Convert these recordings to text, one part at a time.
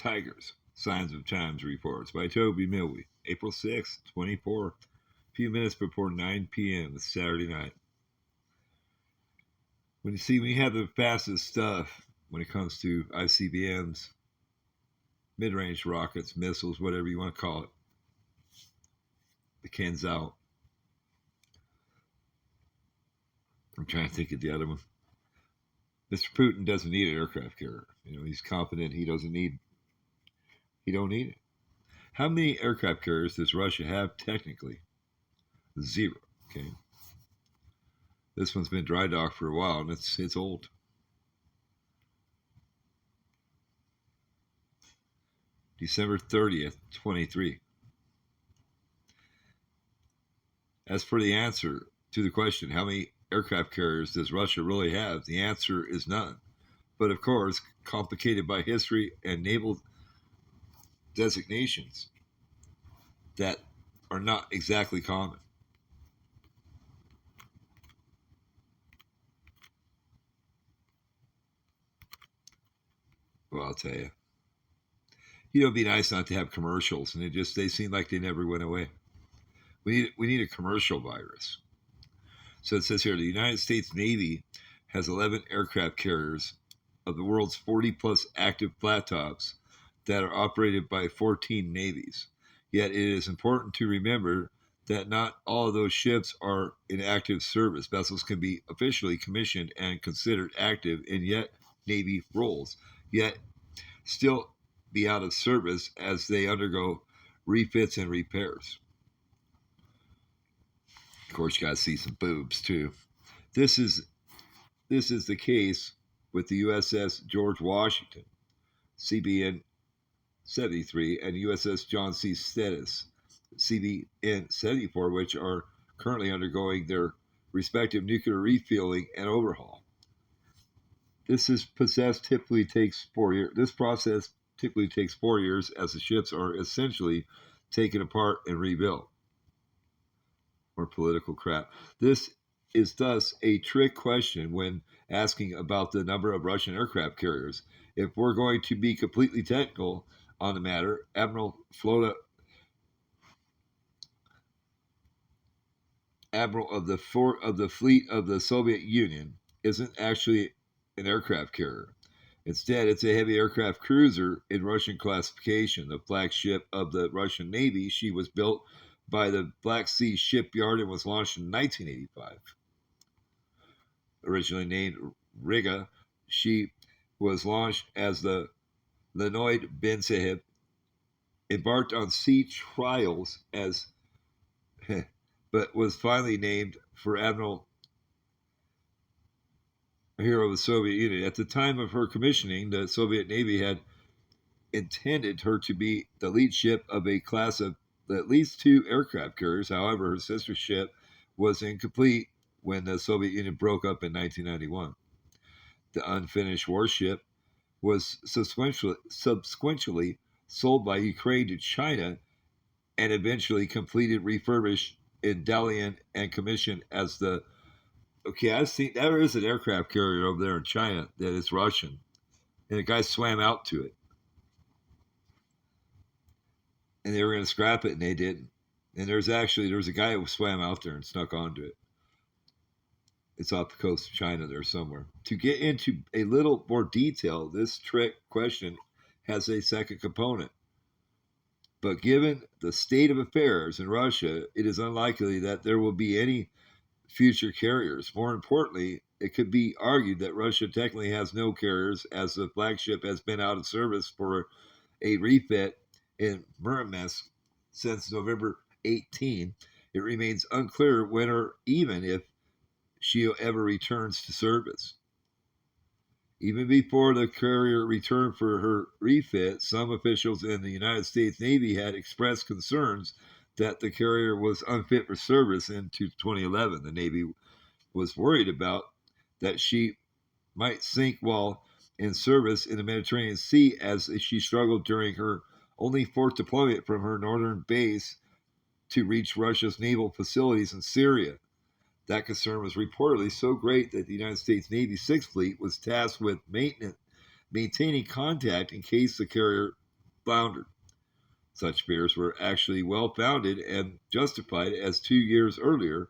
Tigers, Signs of Times reports by Toby Milby, April 6, 24, a few minutes before 9 p.m. Saturday night. When you have the fastest stuff when it comes to ICBMs, mid-range rockets, missiles, whatever you want to call it, the Kenzhao. I'm trying to think of the other one. Mr. Putin doesn't need an aircraft carrier. He's confident he don't need it. How many aircraft carriers does Russia have technically? 0. Okay. This one's been dry docked for a while, and it's old. December 30th, 23. As for the answer to the question, how many aircraft carriers does Russia really have? The answer is none. But of course, complicated by history and naval designations that are not exactly common. Well, I'll tell you. It'd be nice not to have commercials, and they seem like they never went away. We need a commercial virus. So it says here, the United States Navy has 11 aircraft carriers of the world's 40 plus active flat tops that are operated by 14 navies. Yet it is important to remember that not all of those ships are in active service. Vessels can be officially commissioned and considered active in yet Navy roles, yet still be out of service as they undergo refits and repairs. Of course, you got to see some boobs too. This is the case with the USS George Washington, CBN 73, and USS John C. Stennis, CBN 74, which are currently undergoing their respective nuclear refueling and overhaul. This process typically takes 4 years. This process typically takes 4 years as the ships are essentially taken apart and rebuilt. Or political crap. This is thus a trick question when asking about the number of Russian aircraft carriers. If we're going to be completely technical on the matter, Admiral of the fleet of the Soviet Union isn't actually an aircraft carrier. Instead, it's a heavy aircraft cruiser in Russian classification, the flagship of the Russian Navy. She was built by the Black Sea Shipyard and was launched in 1985. Originally named Riga, she was launched as the Leonid Ben-Sahib, embarked on sea trials but was finally named for Admiral hero of the Soviet Union. At the time of her commissioning, the Soviet Navy had intended her to be the lead ship of a class of at least 2 aircraft carriers. However, her sister ship was incomplete when the Soviet Union broke up in 1991. The unfinished warship was subsequently sold by Ukraine to China and eventually completed, refurbished in Dalian, and commissioned as the... Okay, I've seen... There is an aircraft carrier over there in China that is Russian, and a guy swam out to it. And they were going to scrap it, and they didn't. And there was a guy who swam out there and snuck onto it. It's off the coast of China there somewhere. To get into a little more detail, this trick question has a second component. But given the state of affairs in Russia, it is unlikely that there will be any future carriers. More importantly, it could be argued that Russia technically has no carriers, as the flagship has been out of service for a refit in Murmansk since November 18. It remains unclear when or even if she ever returns to service. Even before the carrier returned for her refit, some officials in the United States Navy had expressed concerns that the carrier was unfit for service in 2011. The Navy was worried about that she might sink while in service in the Mediterranean Sea, as she struggled during her only 4th deployment from her northern base to reach Russia's naval facilities in Syria. That concern was reportedly so great that the United States Navy 6th Fleet was tasked with maintaining contact in case the carrier floundered. Such fears were actually well founded and justified, as 2 years earlier,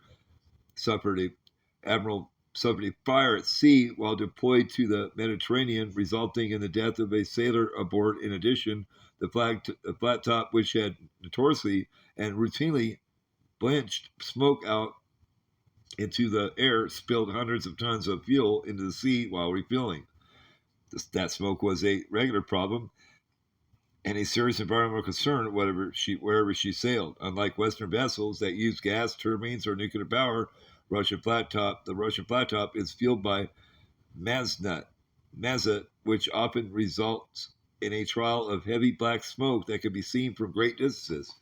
Admiral suffered a fire at sea while deployed to the Mediterranean, resulting in the death of a sailor aboard. In addition, the flat top, which had notoriously and routinely blanched smoke out into the air, spilled hundreds of tons of fuel into the sea while refueling. That smoke was a regular problem and a serious environmental concern wherever she sailed. Unlike Western vessels that use gas turbines or nuclear power, the Russian flat top is fueled by mazut, which often results in a trail of heavy black smoke that can be seen from great distances.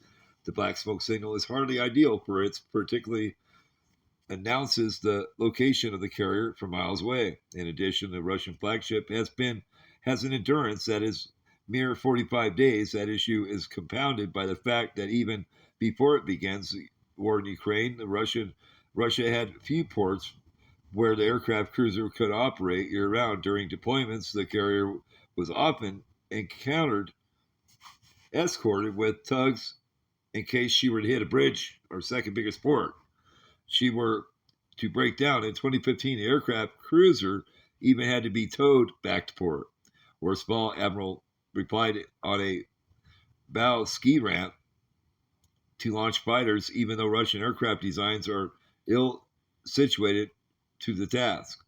The black smoke signal is hardly ideal, for it particularly announces the location of the carrier from miles away. In addition, the Russian flagship has an endurance that is mere 45 days. That issue is compounded by the fact that even before it begins the war in Ukraine, Russia had few ports where the aircraft cruiser could operate year-round. During deployments, the carrier was often escorted with tugs in case she were to hit a bridge or second biggest port she were to break down. In 2015, the aircraft cruiser even had to be towed back to port, where a small admiral replied on a bow ski ramp to launch fighters, even though Russian aircraft designs are ill situated to the task.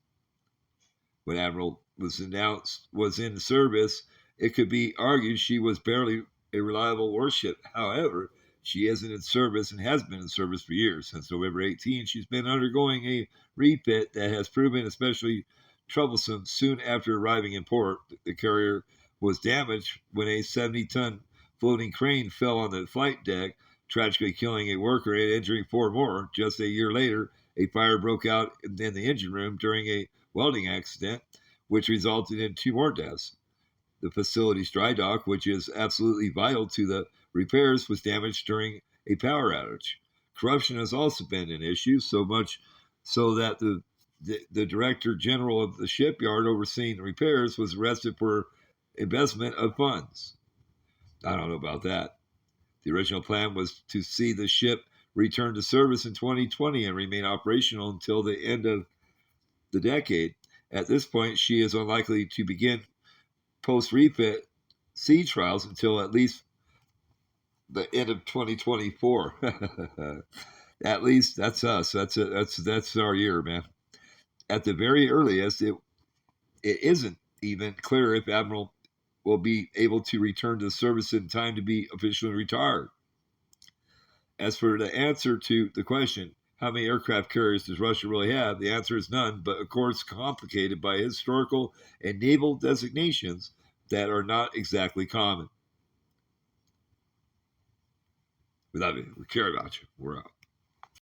When Admiral was in service, it could be argued she was barely a reliable warship. However, she isn't in service and has been in service for years. Since November 18, she's been undergoing a refit that has proven especially troublesome. Soon after arriving in port, the carrier was damaged when a 70-ton floating crane fell on the flight deck, tragically killing a worker and injuring 4 more. Just a year later, a fire broke out in the engine room during a welding accident, which resulted in 2 more deaths. The facility's dry dock, which is absolutely vital to the repairs, was damaged during a power outage. Corruption has also been an issue, so much so that the director general of the shipyard overseeing the repairs was arrested for investment of funds. I don't know about that. The original plan was to see the ship return to service in 2020 and remain operational until the end of the decade. At this point, she is unlikely to begin post-refit sea trials until at least the end of 2024. At least that's us. That's our year, man. At the very earliest, it isn't even clear if Admiral will be able to return to service in time to be officially retired. As for the answer to the question, how many aircraft carriers does Russia really have? The answer is none, but of course complicated by historical and naval designations that are not exactly common. We love you. We care about you. We're out.